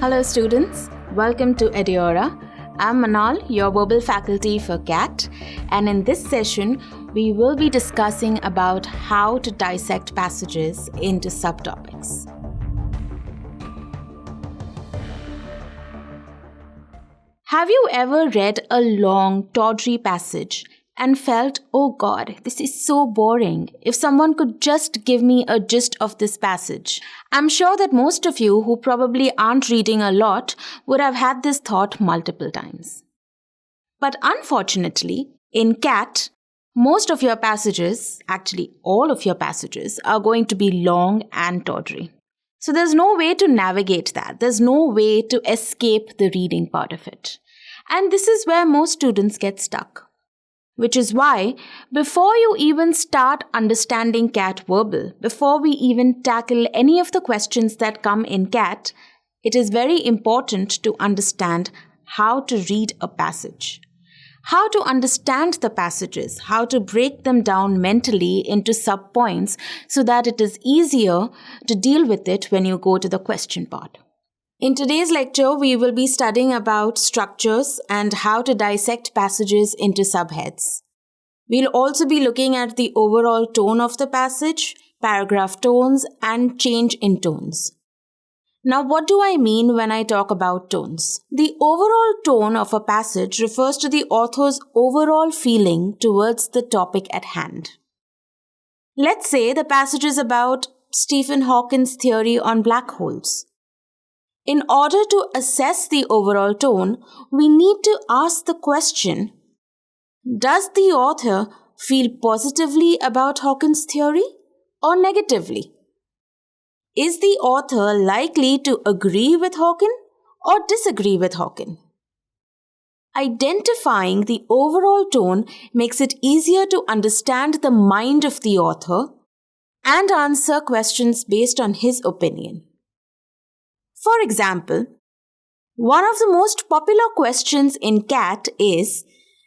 Hello students, welcome to Ediora. I'm Manaal, your verbal faculty for CLAT, and in this session we will be discussing about how to dissect passages into subtopics. Have you ever read a long, tawdry passage and felt, oh God, this is so boring. If someone could just give me a gist of this passage. I'm sure that most of you who probably aren't reading a lot would have had this thought multiple times. But unfortunately, in CLAT, most of your passages, actually all of your passages, are going to be long and tawdry. So there's no way to navigate that. There's no way to escape the reading part of it. And this is where most students get stuck. Which is why, before you even start understanding CLAT verbal, before we even tackle any of the questions that come in CLAT, it is very important to understand how to read a passage. How to understand the passages, how to break them down mentally into sub-points so that it is easier to deal with it when you go to the question part. In today's lecture, we will be studying about structures and how to dissect passages into subheads. We'll also be looking at the overall tone of the passage, paragraph tones, and change in tones. Now, what do I mean when I talk about tones? The overall tone of a passage refers to the author's overall feeling towards the topic at hand. Let's say the passage is about Stephen Hawking's theory on black holes. In order to assess the overall tone, we need to ask the question, does the author feel positively about Hawking's theory or negatively? Is the author likely to agree with Hawking or disagree with Hawking? Identifying the overall tone makes it easier to understand the mind of the author and answer questions based on his opinion. For example, one of the most popular questions in CLAT is,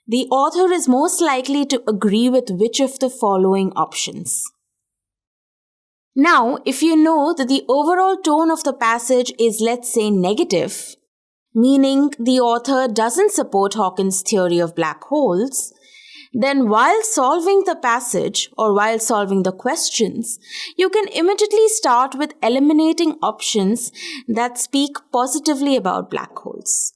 the author is most likely to agree with which of the following options? Now, if you know that the overall tone of the passage is, let's say, negative, meaning the author doesn't support Hawking's theory of black holes, then while solving the passage or while solving the questions, you can immediately start with eliminating options that speak positively about black holes.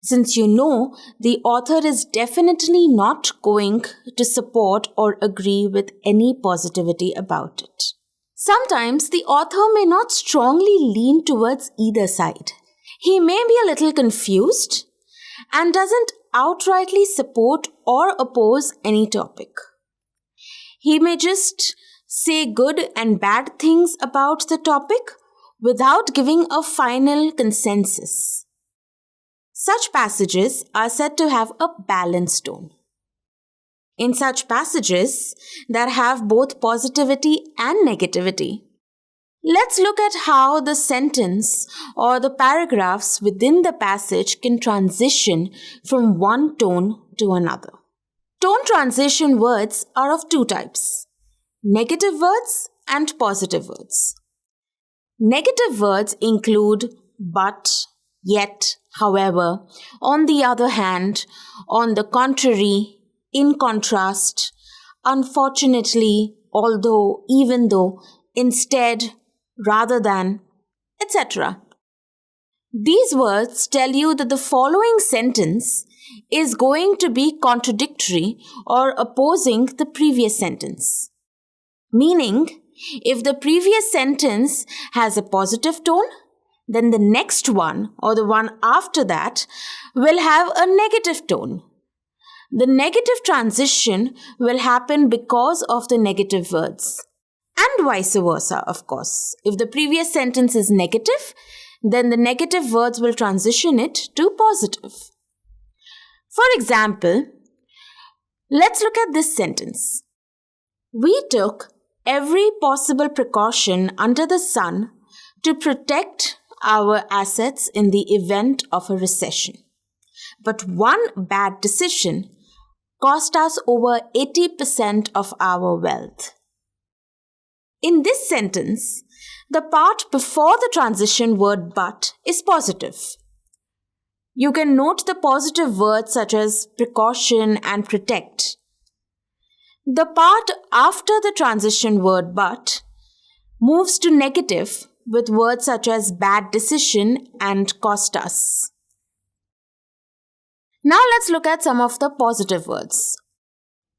Since you know the author is definitely not going to support or agree with any positivity about it. Sometimes the author may not strongly lean towards either side. He may be a little confused and doesn't outrightly support or oppose any topic. He may just say good and bad things about the topic without giving a final consensus. Such passages are said to have a balanced tone. In such passages that have both positivity and negativity, let's look at how the sentence or the paragraphs within the passage can transition from one tone to another. Tone transition words are of two types: negative words and positive words. Negative words include but, yet, however, on the other hand, on the contrary, in contrast, unfortunately, although, even though, instead, rather than, etc. These words tell you that the following sentence is going to be contradictory or opposing the previous sentence. Meaning, if the previous sentence has a positive tone, then the next one or the one after that will have a negative tone. The negative transition will happen because of the negative words. And vice versa, of course. If the previous sentence is negative, then the negative words will transition it to positive. For example, let's look at this sentence. We took every possible precaution under the sun to protect our assets in the event of a recession. But one bad decision cost us over 80% of our wealth. In this sentence, the part before the transition word but is positive. You can note the positive words such as precaution and protect. The part after the transition word but moves to negative with words such as bad decision and cost us. Now let's look at some of the positive words.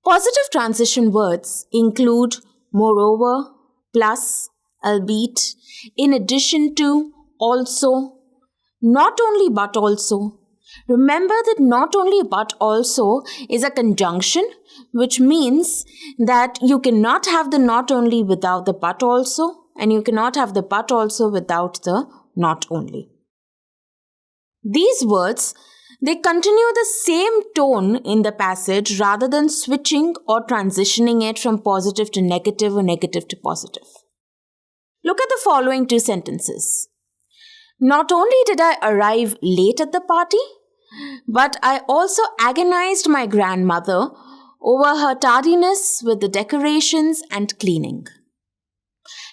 Positive transition words include moreover, plus, albeit, in addition to, also, not only but also. Remember that not only but also is a conjunction, which means that you cannot have the not only without the but also, and you cannot have the but also without the not only. These words, they continue the same tone in the passage rather than switching or transitioning it from positive to negative or negative to positive. Look at the following two sentences. Not only did I arrive late at the party, but I also agonized my grandmother over her tardiness with the decorations and cleaning.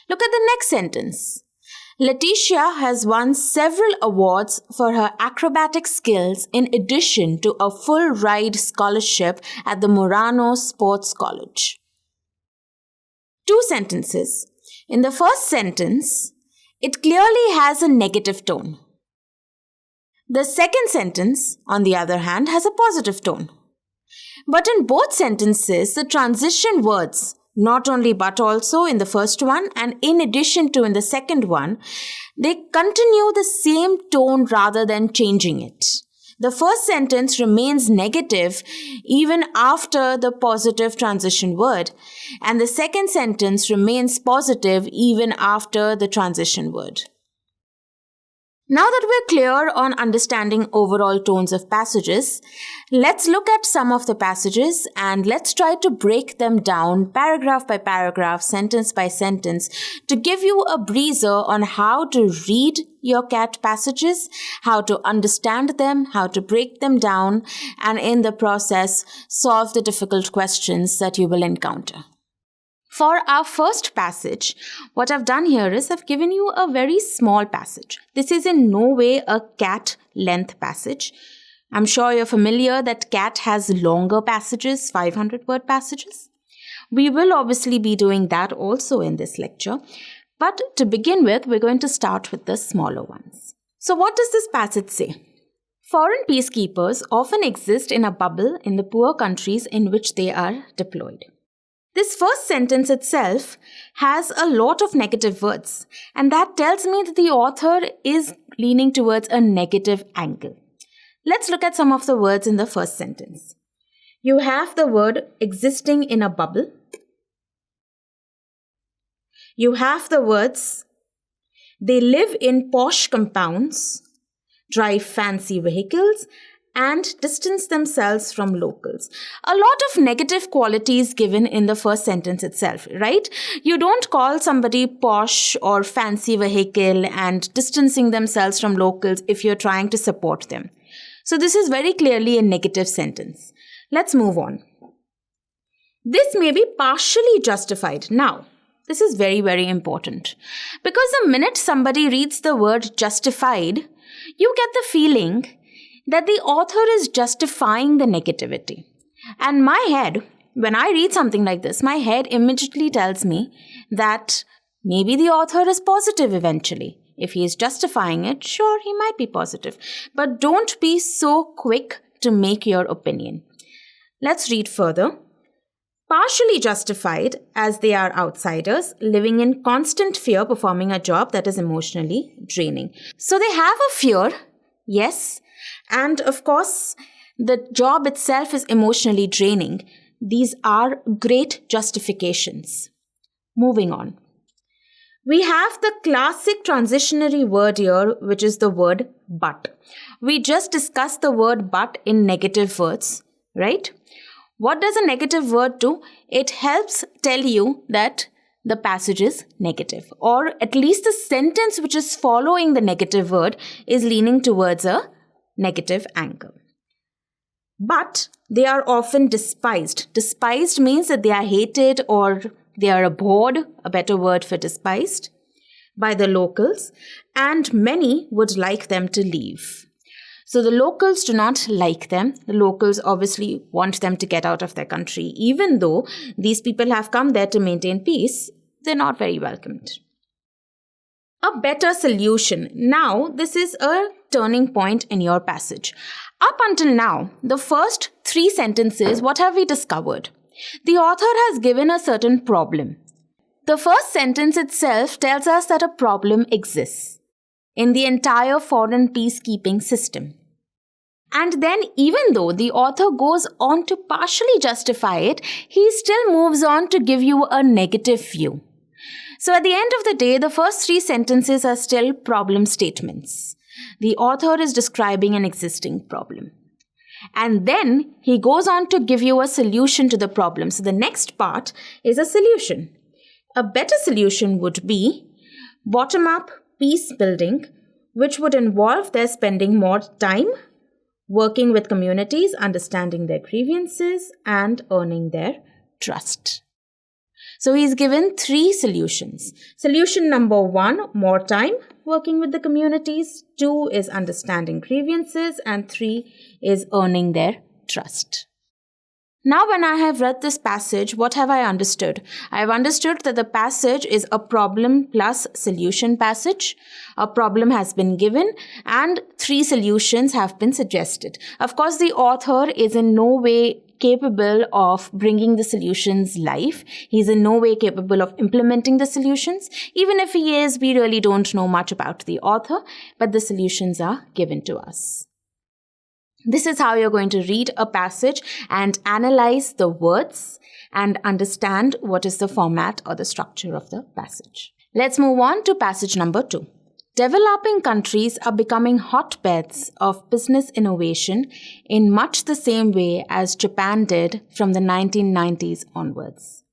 Look at the next sentence. Letitia has won several awards for her acrobatic skills in addition to a full ride scholarship at the Murano Sports College. Two sentences. In the first sentence, it clearly has a negative tone. The second sentence, on the other hand, has a positive tone. But in both sentences, the transition words, not only but also in the first one and in addition to in the second one, they continue the same tone rather than changing it. The first sentence remains negative even after the positive transition word, and the second sentence remains positive even after the transition word. Now that we're clear on understanding overall tones of passages, let's look at some of the passages and let's try to break them down paragraph by paragraph, sentence by sentence to give you a breather on how to read your CLAT passages, how to understand them, how to break them down, and in the process, solve the difficult questions that you will encounter. For our first passage, what I've done here is I've given you a very small passage. This is in no way a CLAT length passage. I'm sure you're familiar that CLAT has longer passages, 500-word passages. We will obviously be doing that also in this lecture. But to begin with, we're going to start with the smaller ones. So what does this passage say? Foreign peacekeepers often exist in a bubble in the poor countries in which they are deployed. This first sentence itself has a lot of negative words, and that tells me that the author is leaning towards a negative angle. Let's look at some of the words in the first sentence. You have the word existing in a bubble. You have the words they live in posh compounds, drive fancy vehicles, and distance themselves from locals. A lot of negative qualities given in the first sentence itself, right? You don't call somebody posh or fancy vehicle and distancing themselves from locals if you're trying to support them. So this is very clearly a negative sentence. Let's move on. This may be partially justified. Now, this is very, very important. Because the minute somebody reads the word justified, you get the feeling that the author is justifying the negativity. And my head, when I read something like this, my head immediately tells me that maybe the author is positive eventually. If he is justifying it, sure, he might be positive. But don't be so quick to make your opinion. Let's read further. Partially justified as they are outsiders, living in constant fear, performing a job that is emotionally draining. So they have a fear, yes. And of course, the job itself is emotionally draining. These are great justifications. Moving on. We have the classic transitionary word here, which is the word but. We just discussed the word but in negative words, right? What does a negative word do? It helps tell you that the passage is negative, or at least the sentence which is following the negative word is leaning towards a negative angle. But they are often despised. Despised means that they are hated or They are abhorred, a better word for despised, by the locals, and many would like them to leave. So the locals do not like them. The locals obviously want them to get out of their country. Even though these people have come there to maintain peace, they're not very welcomed. A better solution. Now, this is a turning point in your passage. Up until now, the first 3 sentences, what have we discovered? The author has given a certain problem. The first sentence itself tells us that a problem exists in the entire foreign peacekeeping system. And then, even though the author goes on to partially justify it, he still moves on to give you a negative view. So at the end of the day, the first 3 sentences are still problem statements. The author is describing an existing problem. And then he goes on to give you a solution to the problem. So the next part is a solution. A better solution would be bottom-up peace building, which would involve their spending more time working with communities, understanding their grievances, and earning their trust. So he's given 3 solutions. Solution number 1, more time working with the communities. 2 is understanding grievances. And 3 is earning their trust. Now, when I have read this passage, what have I understood? I have understood that the passage is a problem plus solution passage. A problem has been given and 3 solutions have been suggested. Of course, the author is in no way capable of bringing the solutions live. He's in no way capable of implementing the solutions. Even if he is, we really don't know much about the author, but the solutions are given to us. This is how you're going to read a passage and analyze the words and understand what is the format or the structure of the passage. Let's move on to passage number 2. Developing countries are becoming hotbeds of business innovation in much the same way as Japan did from the 1990s onwards.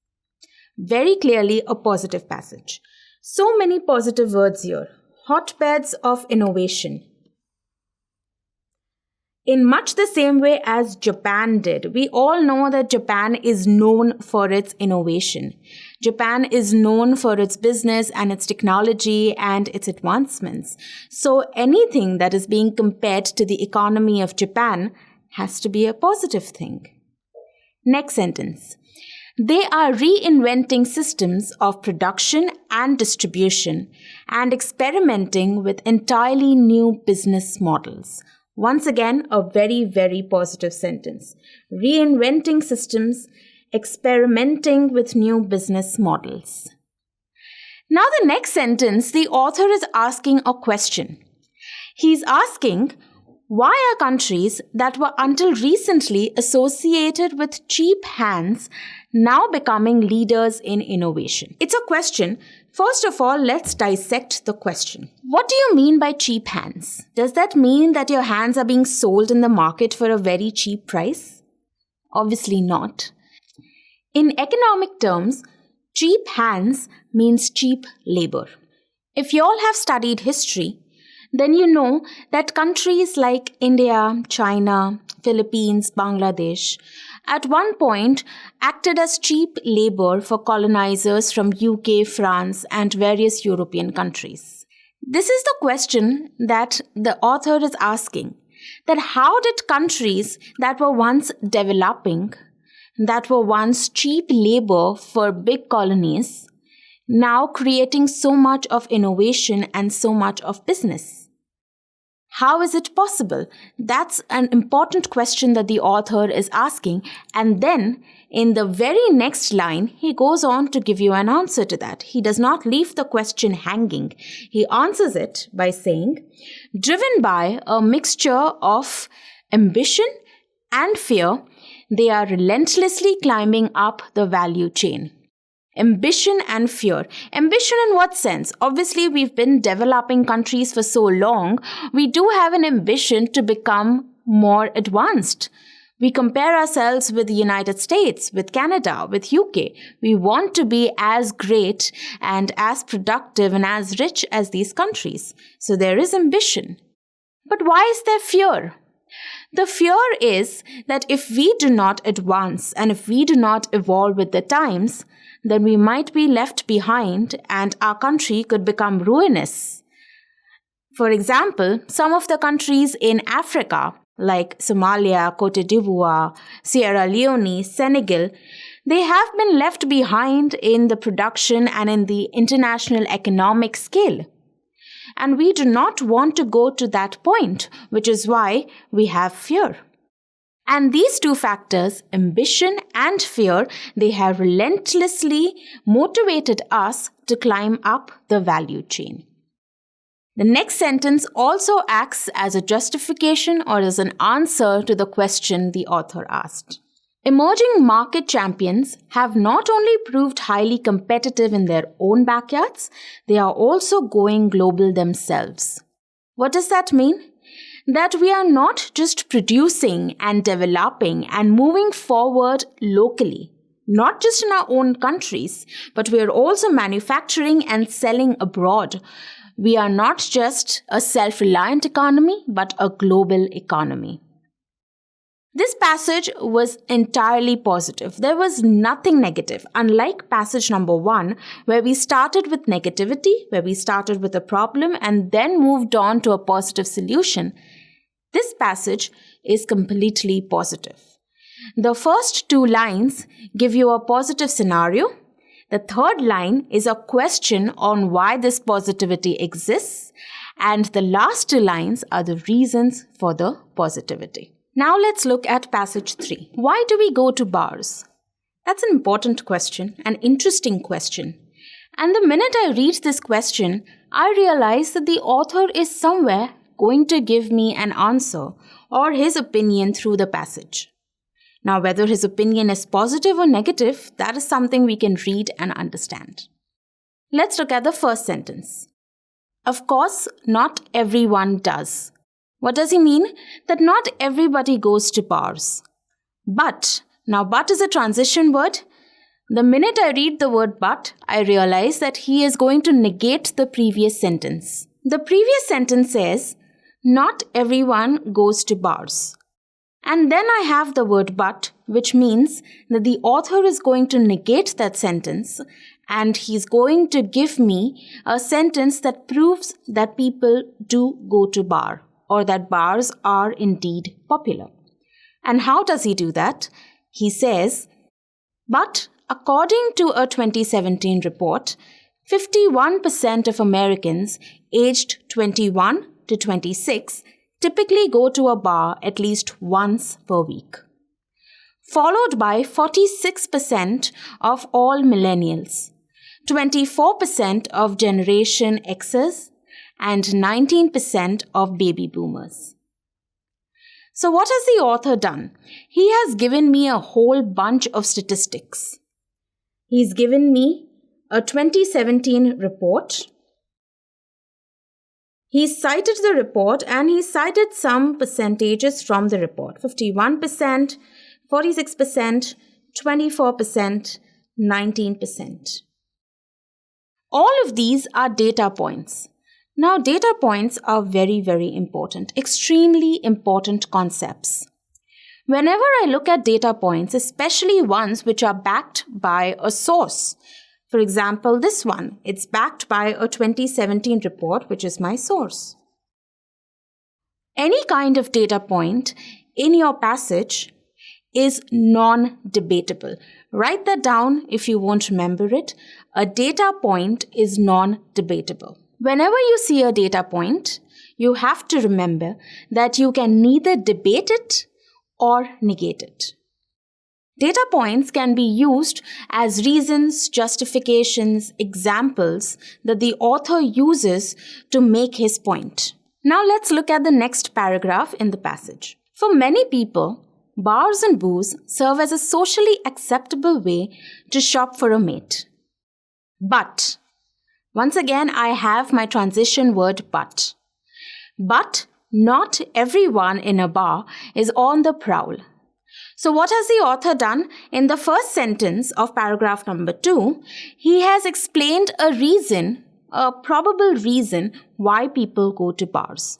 Very clearly a positive passage. So many positive words here. Hotbeds of innovation. In much the same way as Japan did. We all know that Japan is known for its innovation. Japan is known for its business and its technology and its advancements. So anything that is being compared to the economy of Japan has to be a positive thing. Next sentence. They are reinventing systems of production and distribution and experimenting with entirely new business models. Once again, a very, very positive sentence. Reinventing systems, experimenting with new business models. Now the next sentence, the author is asking a question. He's asking, why are countries that were until recently associated with cheap hands now becoming leaders in innovation? It's a question. First of all, let's dissect the question. What do you mean by cheap hands? Does that mean that your hands are being sold in the market for a very cheap price? Obviously not. In economic terms, cheap hands means cheap labor. If you all have studied history, then you know that countries like India, China, Philippines, Bangladesh, at one point acted as cheap labor for colonizers from UK, France, and various European countries. This is the question that the author is asking, that how did countries that were once developing, that were once cheap labor for big colonies, now creating so much of innovation and so much of business? How is it possible? That's an important question that the author is asking. And then in the very next line, he goes on to give you an answer to that. He does not leave the question hanging. He answers it by saying, driven by a mixture of ambition and fear, they are relentlessly climbing up the value chain. Ambition and fear. Ambition in what sense? Obviously, we've been developing countries for so long. We do have an ambition to become more advanced. We compare ourselves with the United States, with Canada, with UK. We want to be as great and as productive and as rich as these countries. So there is ambition. But why is there fear? The fear is that if we do not advance and if we do not evolve with the times, then we might be left behind and our country could become ruinous. For example, some of the countries in Africa, like Somalia, Cote d'Ivoire, Sierra Leone, Senegal, they have been left behind in the production and in the international economic scale. And we do not want to go to that point, which is why we have fear. And these two factors, ambition and fear, they have relentlessly motivated us to climb up the value chain. The next sentence also acts as a justification or as an answer to the question the author asked. Emerging market champions have not only proved highly competitive in their own backyards, they are also going global themselves. What does that mean? That we are not just producing and developing and moving forward locally, not just in our own countries, but we are also manufacturing and selling abroad. We are not just a self-reliant economy, but a global economy. This passage was entirely positive. There was nothing negative, unlike passage number 1, where we started with negativity, where we started with a problem and then moved on to a positive solution. This passage is completely positive. The first 2 lines give you a positive scenario. The third line is a question on why this positivity exists, and the last 2 lines are the reasons for the positivity. Now let's look at passage 3. Why do we go to bars? That's an important question, an interesting question. And the minute I read this question, I realize that the author is somewhere going to give me an answer or his opinion through the passage. Now, whether his opinion is positive or negative, that is something we can read and understand. Let's look at the first sentence. Of course, not everyone does. What does he mean? That not everybody goes to bars. But is a transition word. The minute I read the word but, I realize that he is going to negate the previous sentence. The previous sentence says, not everyone goes to bars. And then I have the word but, which means that the author is going to negate that sentence and he's going to give me a sentence that proves that people do go to bar, or that bars are indeed popular. And how does he do that? He says, but according to a 2017 report, 51% of Americans aged 21 to 26 typically go to a bar at least once per week, followed by 46% of all millennials, 24% of Generation Xers, and 19% of baby boomers. So what has the author done? He has given me a whole bunch of statistics. He's given me a 2017 report. He cited the report and he cited some percentages from the report. 51%, 46%, 24%, 19%. All of these are data points. Now, data points are very, very important, extremely important concepts. Whenever I look at data points, especially ones which are backed by a source, for example, this one, it's backed by a 2017 report, which is my source. Any kind of data point in your passage is non-debatable. Write that down if you won't remember it. A data point is non-debatable. Whenever you see a data point, you have to remember that you can neither debate it or negate it. Data points can be used as reasons, justifications, examples that the author uses to make his point. Now let's look at the next paragraph in the passage. For many people, bars and booze serve as a socially acceptable way to shop for a mate. But once again, I have my transition word but. But not everyone in a bar is on the prowl. So what has the author done? In the first sentence of paragraph number 2, he has explained a reason, a probable reason why people go to bars.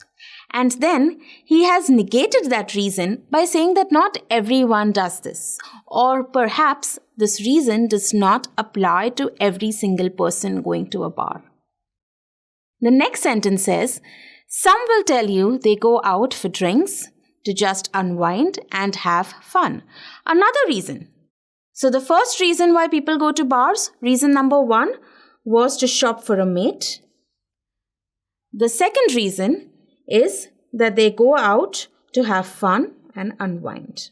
And then he has negated that reason by saying that not everyone does this, or perhaps this reason does not apply to every single person going to a bar. The next sentence says, some will tell you they go out for drinks to just unwind and have fun. Another reason. So the first reason why people go to bars, reason number 1, was to shop for a mate. The second reason is that they go out to have fun and unwind.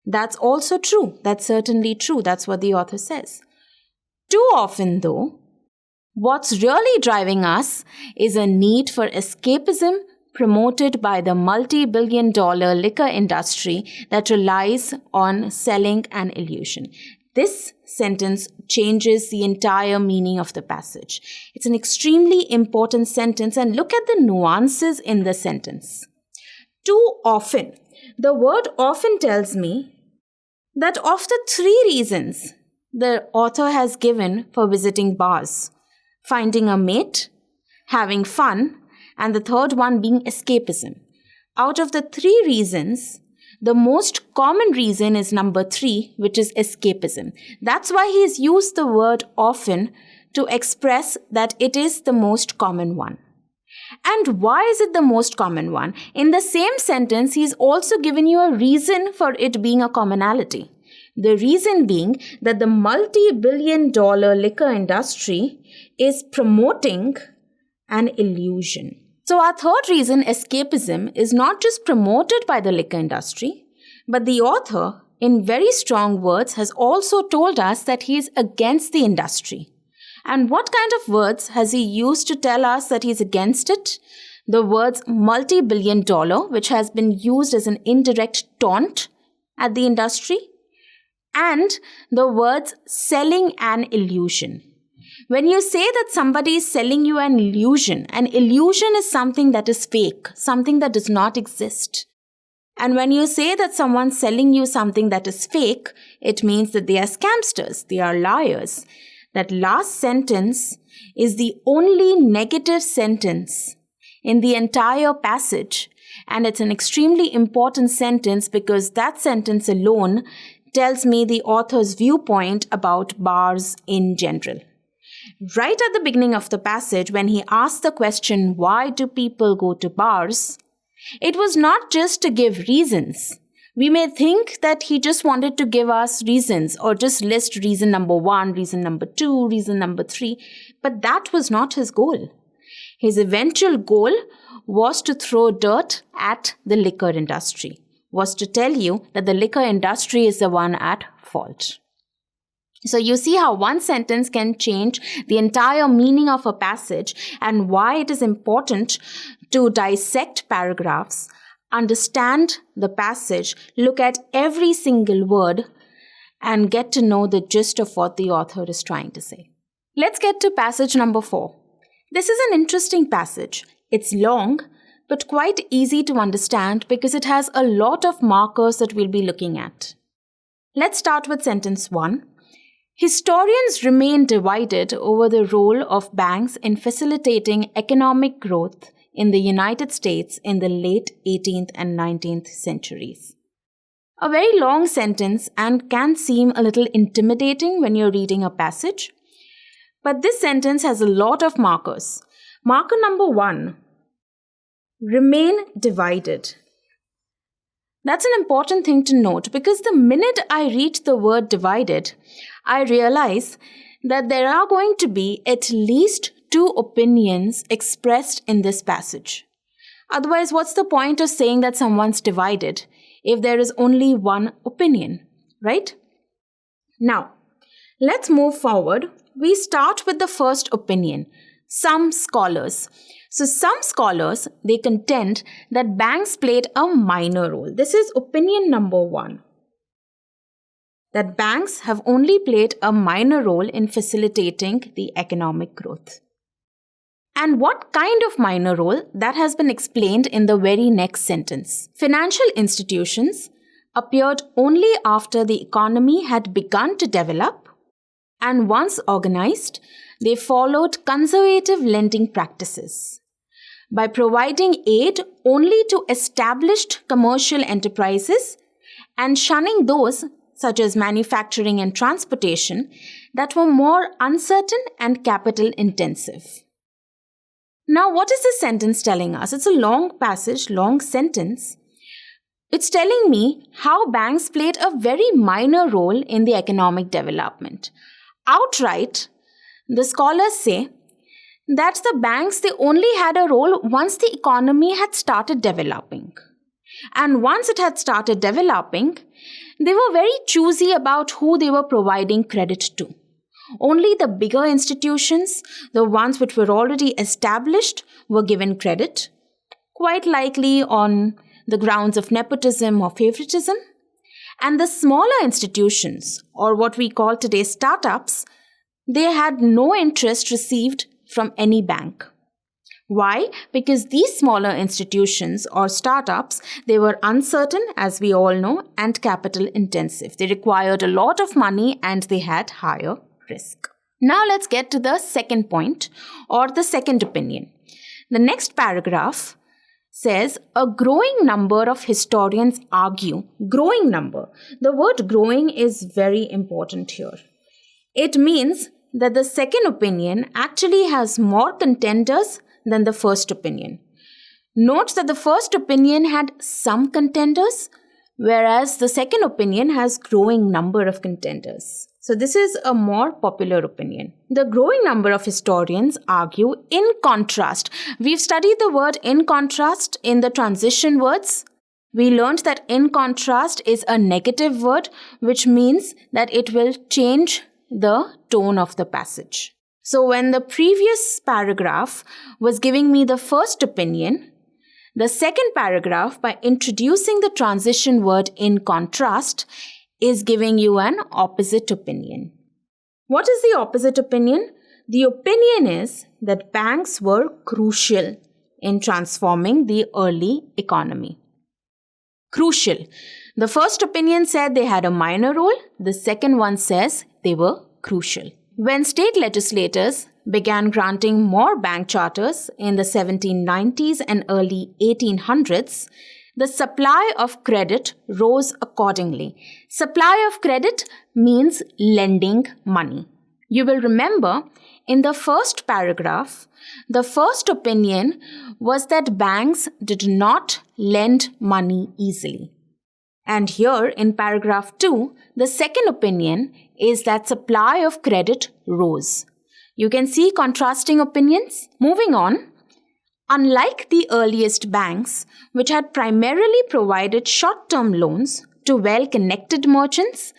That's also true. That's certainly true. That's what the author says. Too often, though, what's really driving us is a need for escapism promoted by the multi-billion-dollar liquor industry that relies on selling an illusion. This sentence changes the entire meaning of the passage. It's an extremely important sentence, and look at the nuances in the sentence. Too often. The word often tells me that of the 3 reasons the author has given for visiting bars, finding a mate, having fun, and the third one being escapism. Out of the 3 reasons, the most common reason is number 3, which is escapism. That's why he has used the word often to express that it is the most common one. And why is it the most common one? In the same sentence, he's also given you a reason for it being a commonality. The reason being that the multi-billion-dollar liquor industry is promoting an illusion. So our third reason, escapism, is not just promoted by the liquor industry, but the author, in very strong words, has also told us that he is against the industry. And what kind of words has he used to tell us that he's against it? The words multi-billion-dollar, which has been used as an indirect taunt at the industry, and the words selling an illusion. When you say that somebody is selling you an illusion is something that is fake, something that does not exist. And when you say that someone's selling you something that is fake, it means that they are scamsters, they are liars. That last sentence is the only negative sentence in the entire passage, and it's an extremely important sentence because that sentence alone tells me the author's viewpoint about bars in general. Right at the beginning of the passage, when he asked the question, why do people go to bars? It was not just to give reasons. We may think that he just wanted to give us reasons or just list reason number 1, reason number 2, reason number 3, but that was not his goal. His eventual goal was to throw dirt at the liquor industry, was to tell you that the liquor industry is the one at fault. So you see how one sentence can change the entire meaning of a passage and why it is important to dissect paragraphs, understand the passage, look at every single word, and get to know the gist of what the author is trying to say. Let's get to passage number 4. This is an interesting passage. It's long, but quite easy to understand because it has a lot of markers that we'll be looking at. Let's start with sentence 1. Historians remain divided over the role of banks in facilitating economic growth in the United States in the late 18th and 19th centuries. A very long sentence and can seem a little intimidating when you're reading a passage. But this sentence has a lot of markers. Marker number 1, remain divided. That's an important thing to note because the minute I read the word divided, I realize that there are going to be at least 2 opinions expressed in this passage. Otherwise, what's the point of saying that someone's divided if there is only one opinion, right? Now, let's move forward. We start with the first opinion, some scholars. So some scholars, they contend that banks played a minor role. This is opinion number 1. That banks have only played a minor role in facilitating the economic growth. And what kind of minor role? That has been explained in the very next sentence. Financial institutions appeared only after the economy had begun to develop, and once organized, they followed conservative lending practices. by providing aid only to established commercial enterprises and shunning those, such as manufacturing and transportation, that were more uncertain and capital intensive. Now, what is this sentence telling us? It's a long passage, long sentence. It's telling me how banks played a very minor role in the economic development. Outright, the scholars say that the banks, they only had a role once the economy had started developing. And once it had started developing, they were very choosy about who they were providing credit to. Only the bigger institutions, the ones which were already established, were given credit, quite likely on the grounds of nepotism or favoritism. And the smaller institutions, or what we call today startups, they had no interest received from any bank. Why? Because these smaller institutions or startups, they were uncertain, as we all know, and capital intensive. They required a lot of money and they had higher risk. Now let's get to the second point, or the second opinion. The next paragraph says a growing number of historians argue. Growing number. The word growing is very important here. It means that the second opinion actually has more contenders than the first opinion. Note that the first opinion had some contenders, whereas the second opinion has growing number of contenders. So this is a more popular opinion. The growing number of historians argue in contrast. We've studied the word in contrast in the transition words. We learned that in contrast is a negative word, which means that it will change the tone of the passage. So when the previous paragraph was giving me the first opinion, the second paragraph, by introducing the transition word in contrast, is giving you an opposite opinion. What is the opposite opinion? The opinion is that banks were crucial in transforming the early economy. Crucial. The first opinion said they had a minor role. The second one says they were crucial. When state legislators began granting more bank charters in the 1790s and early 1800s, the supply of credit rose accordingly. Supply of credit means lending money. You will remember in the first paragraph, the first opinion was that banks did not lend money easily. And here in paragraph 2, the second opinion is that supply of credit rose. You can see contrasting opinions. Moving on. Unlike the earliest banks, which had primarily provided short-term loans to well-connected merchants,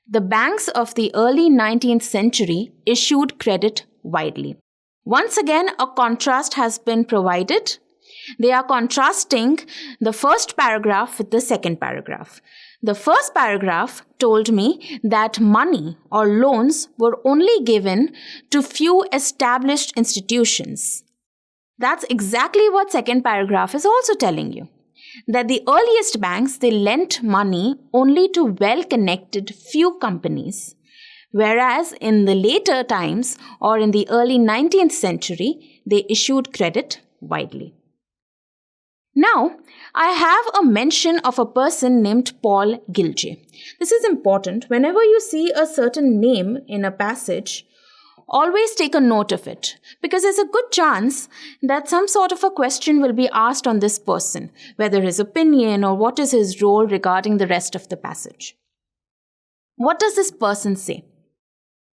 the banks of the early 19th century issued credit widely. Once again, a contrast has been provided. They are contrasting the first paragraph with the second paragraph. The first paragraph told me that money or loans were only given to few established institutions. That's exactly what second paragraph is also telling you. That the earliest banks, they lent money only to well-connected few companies. Whereas in the later times or in the early 19th century, they issued credit widely. Now, I have a mention of a person named Paul Gilje. This is important. Whenever you see a certain name in a passage, always take a note of it, because there's a good chance that some sort of a question will be asked on this person, whether his opinion or what is his role regarding the rest of the passage. What does this person say?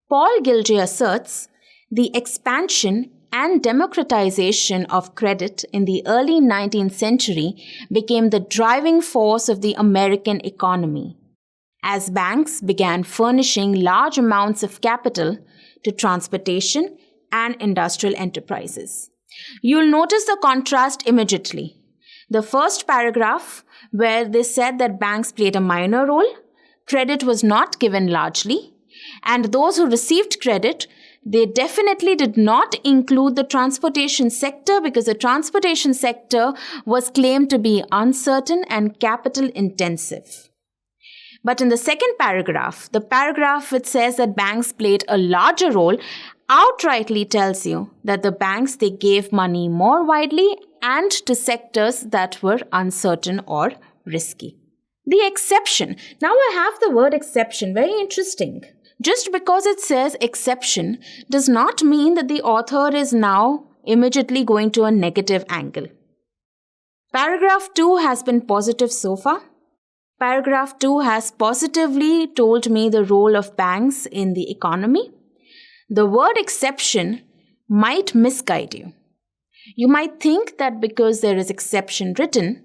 Paul Gilje asserts the expansion and democratization of credit in the early 19th century became the driving force of the American economy, as banks began furnishing large amounts of capital to transportation and industrial enterprises. You'll notice the contrast immediately. The first paragraph, where they said that banks played a minor role, credit was not given largely, and those who received credit, they definitely did not include the transportation sector, because the transportation sector was claimed to be uncertain and capital intensive. But in the second paragraph, the paragraph which says that banks played a larger role outrightly tells you that the banks, they gave money more widely and to sectors that were uncertain or risky. The exception. Now I have the word exception. Very interesting. Just because it says exception does not mean that the author is now immediately going to a negative angle. Paragraph 2 has been positive so far. Paragraph 2 has positively told me the role of banks in the economy. The word exception might misguide you. You might think that because there is exception written,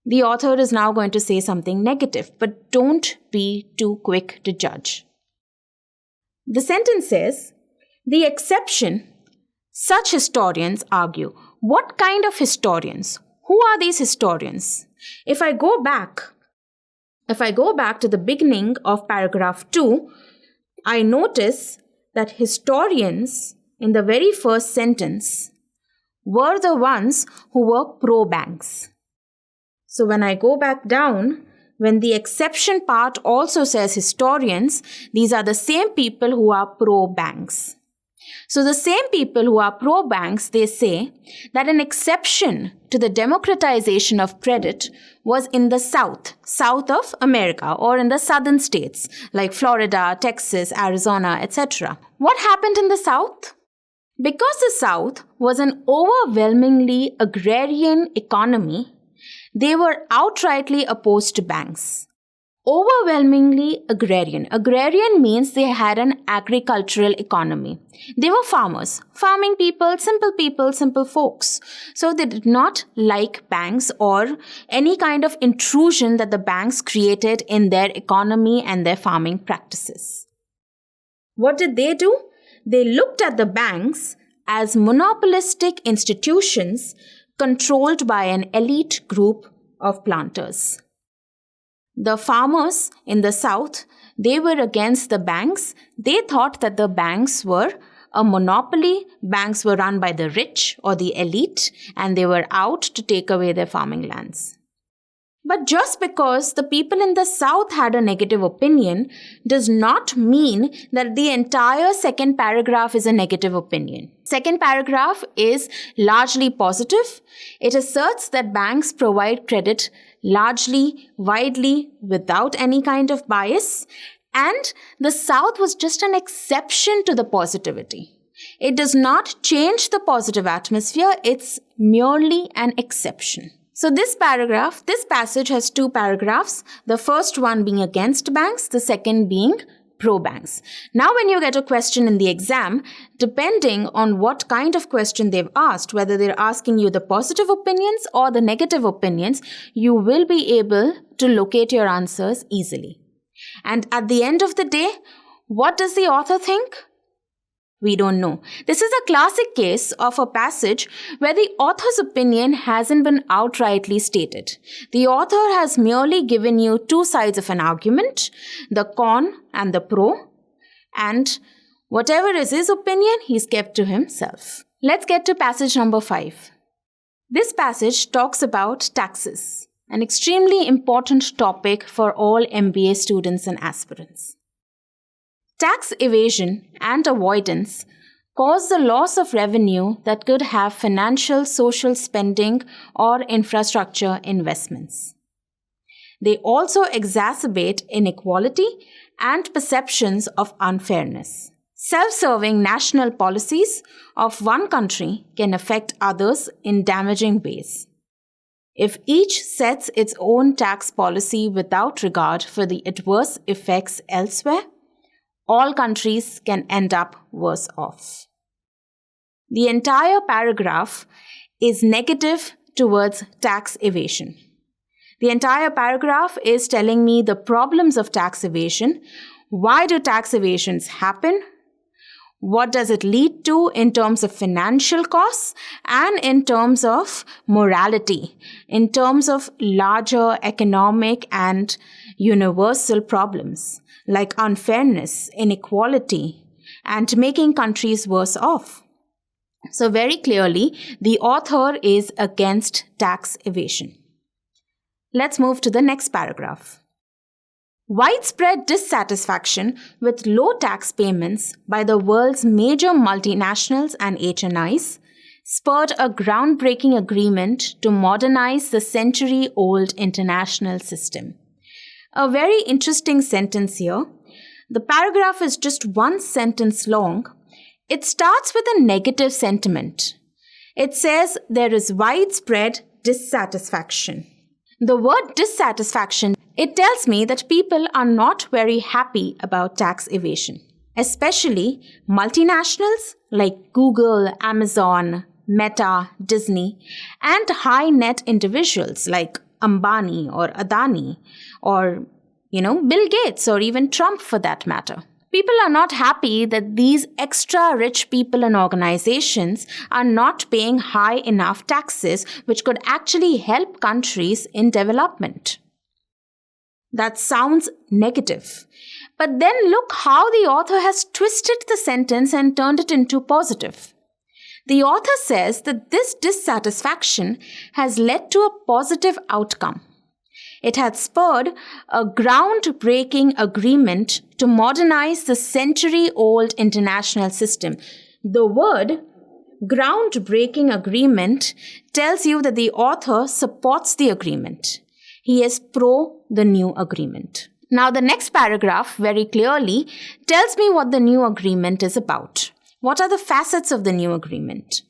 the author is now going to say something negative, but don't be too quick to judge. The sentence says, the exception, such historians argue. What kind of historians? Who are these historians? If I go back to the beginning of paragraph 2, I notice that historians in the very first sentence were the ones who were pro-banks. So when I go back down, when the exception part also says historians, these are the same people who are pro-banks. So the same people who are pro-banks, they say that an exception to the democratization of credit was in the south of America, or in the southern states like Florida, Texas, Arizona, etc. What happened in the south? Because the south was an overwhelmingly agrarian economy, they were outrightly opposed to banks. Overwhelmingly agrarian. Agrarian means they had an agricultural economy. They were farmers, farming people, simple folks. So they did not like banks or any kind of intrusion that the banks created in their economy and their farming practices. What did they do? They looked at the banks as monopolistic institutions controlled by an elite group of planters. The farmers in the south, they were against the banks. They thought that the banks were a monopoly. Banks were run by the rich or the elite, and they were out to take away their farming lands. But just because the people in the south had a negative opinion does not mean that the entire second paragraph is a negative opinion. Second paragraph is largely positive. It asserts that banks provide credit largely, widely, without any kind of bias, and the south was just an exception to the positivity. It does not change the positive atmosphere, it's merely an exception. So this passage has two paragraphs, the first one being against banks, the second being pro-banks. Now when you get a question in the exam, depending on what kind of question they've asked, whether they're asking you the positive opinions or the negative opinions, you will be able to locate your answers easily. And at the end of the day, what does the author think? We don't know. This is a classic case of a passage where the author's opinion hasn't been outrightly stated. The author has merely given you two sides of an argument, the con and the pro, and whatever is his opinion, he's kept to himself. Let's get to passage number 5. This passage talks about taxes, an extremely important topic for all MBA students and aspirants. Tax evasion and avoidance cause the loss of revenue that could have financial, social spending or infrastructure investments. They also exacerbate inequality and perceptions of unfairness. Self-serving national policies of one country can affect others in damaging ways. If each sets its own tax policy without regard for the adverse effects elsewhere, all countries can end up worse off. The entire paragraph is negative towards tax evasion. The entire paragraph is telling me the problems of tax evasion. Why do tax evasions happen? What does it lead to in terms of financial costs and in terms of morality, in terms of larger economic and universal problems like unfairness, inequality, and making countries worse off. So very clearly, the author is against tax evasion. Let's move to the next paragraph. Widespread dissatisfaction with low tax payments by the world's major multinationals and HNIs spurred a groundbreaking agreement to modernize the century-old international system. A very interesting sentence here. The paragraph is just one sentence long. It starts with a negative sentiment. It says there is widespread dissatisfaction. The word dissatisfaction, it tells me that people are not very happy about tax evasion, especially multinationals like Google, Amazon, Meta, Disney, and high net individuals like Ambani or Adani or, Bill Gates or even Trump for that matter. People are not happy that these extra rich people and organizations are not paying high enough taxes, which could actually help countries in development. That sounds negative. But then look how the author has twisted the sentence and turned it into positive. The author says that this dissatisfaction has led to a positive outcome. It had spurred a groundbreaking agreement to modernize the century-old international system. The word groundbreaking agreement tells you that the author supports the agreement. He is pro the new agreement. Now the next paragraph very clearly tells me what the new agreement is about. What are the facets of the new agreement?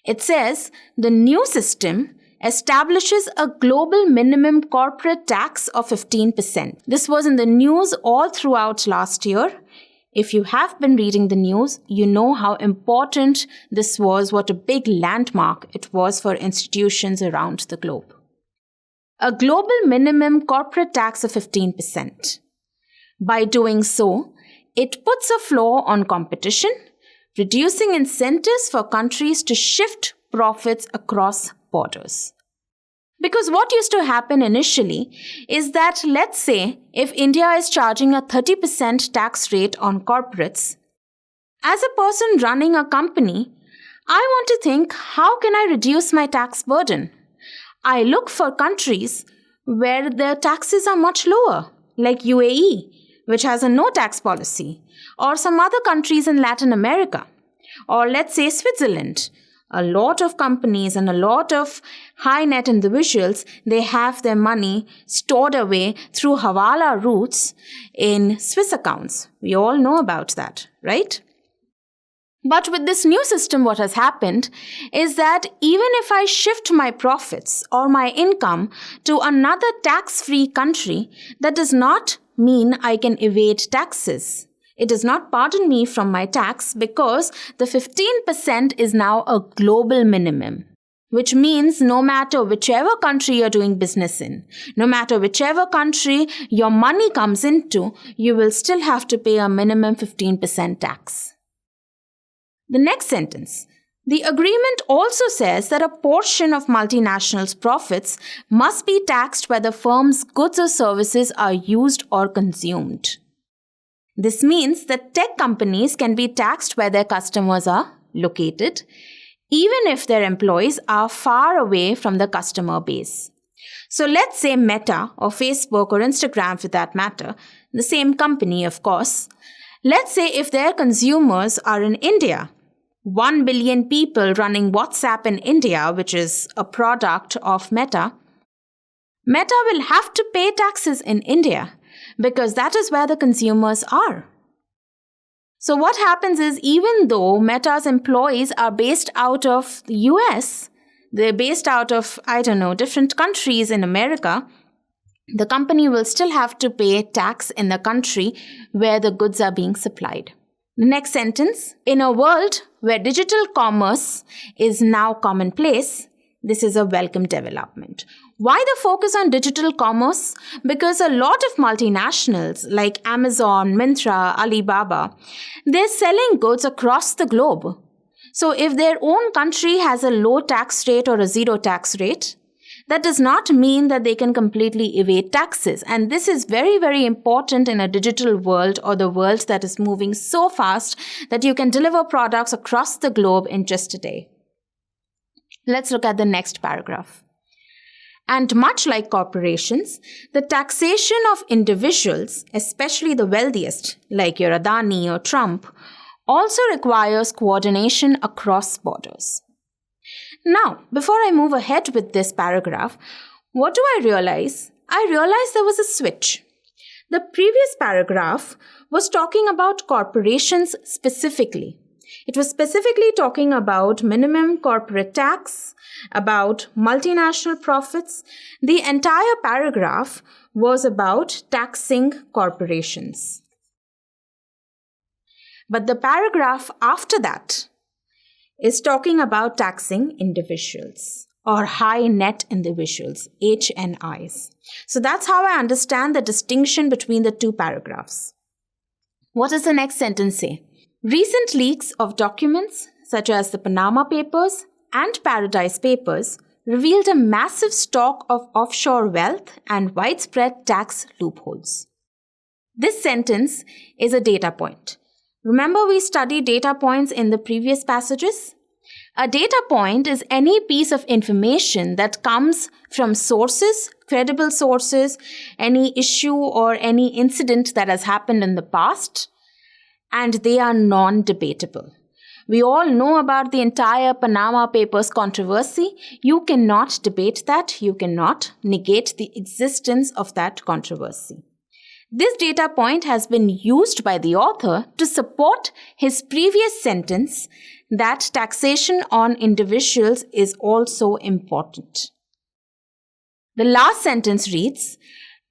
It says the new system establishes a global minimum corporate tax of 15%. This was in the news all throughout last year. If you have been reading the news, you know how important this was, what a big landmark it was for institutions around the globe. A global minimum corporate tax of 15%. By doing so, it puts a floor on competition, reducing incentives for countries to shift profits across borders. Because what used to happen initially is that, let's say, if India is charging a 30% tax rate on corporates, as a person running a company, I want to think, how can I reduce my tax burden? I look for countries where their taxes are much lower, like UAE, which has a no tax policy, or some other countries in Latin America, or let's say Switzerland. A lot of companies and a lot of high net individuals, they have their money stored away through Hawala routes in Swiss accounts. We all know about that, right? But with this new system, what has happened is that even if I shift my profits or my income to another tax-free country, that does not mean I can evade taxes. It does not pardon me from my tax because the 15% is now a global minimum, which means no matter whichever country you're doing business in, no matter whichever country your money comes into, you will still have to pay a minimum 15% tax. The next sentence. The agreement also says that a portion of multinationals' profits must be taxed where the firm's goods or services are used or consumed. This means that tech companies can be taxed where their customers are located, even if their employees are far away from the customer base. So let's say Meta or Facebook or Instagram for that matter, the same company of course. Let's say if their consumers are in India, 1 billion people running WhatsApp in India, which is a product of Meta, Meta will have to pay taxes in India because that is where the consumers are. So what happens is, even though Meta's employees are based out of the US, they're based out of, different countries in America, the company will still have to pay tax in the country where the goods are being supplied. The next sentence, in a world where digital commerce is now commonplace, this is a welcome development. Why the focus on digital commerce? Because a lot of multinationals like Amazon, Myntra, Alibaba, they're selling goods across the globe. So if their own country has a low tax rate or a zero tax rate, that does not mean that they can completely evade taxes. And this is very, very important in a digital world, or the world that is moving so fast that you can deliver products across the globe in just a day. Let's look at the next paragraph. And much like corporations, the taxation of individuals, especially the wealthiest, like your Adani or Trump, also requires coordination across borders. Now, before I move ahead with this paragraph, what do I realize? I realized there was a switch. The previous paragraph was talking about corporations specifically. It was specifically talking about minimum corporate tax, about multinational profits. The entire paragraph was about taxing corporations. But the paragraph after that is talking about taxing individuals or high net individuals, HNIs. So that's how I understand the distinction between the two paragraphs. What does the next sentence say? Recent leaks of documents such as the Panama Papers and Paradise Papers revealed a massive stock of offshore wealth and widespread tax loopholes. This sentence is a data point. Remember we studied data points in the previous passages? A data point is any piece of information that comes from sources, credible sources, any issue or any incident that has happened in the past, and they are non-debatable. We all know about the entire Panama Papers controversy. You cannot debate that. You cannot negate the existence of that controversy. This data point has been used by the author to support his previous sentence that taxation on individuals is also important. The last sentence reads,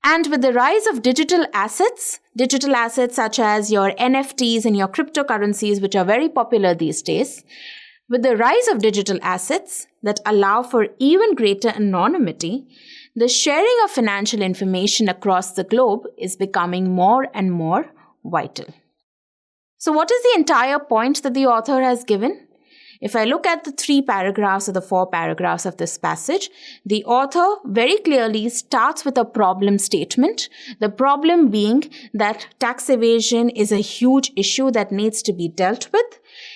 and with the rise of digital assets such as your NFTs and your cryptocurrencies, which are very popular these days, with the rise of digital assets that allow for even greater anonymity, the sharing of financial information across the globe is becoming more and more vital. So what is the entire point that the author has given? If I look at the 3 paragraphs or the 4 paragraphs of this passage, the author very clearly starts with a problem statement. The problem being that tax evasion is a huge issue that needs to be dealt with.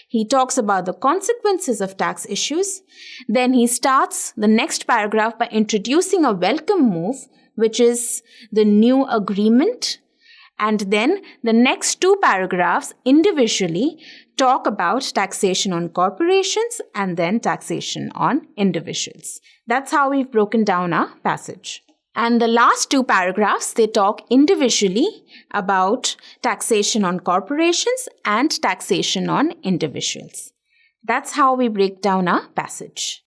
He talks about the consequences of tax issues. Then he starts the next paragraph by introducing a welcome move, which is the new agreement. And then the next 2 paragraphs individually talk about taxation on corporations and then taxation on individuals. That's how we've broken down our passage. And the last 2 paragraphs, they talk individually about taxation on corporations and taxation on individuals. That's how we break down our passage.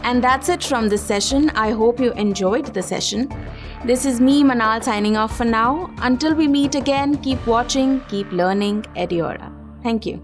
And that's it from this session. I hope you enjoyed the session. This is me, Manaal, signing off for now. Until we meet again, keep watching, keep learning, Ediora. Thank you.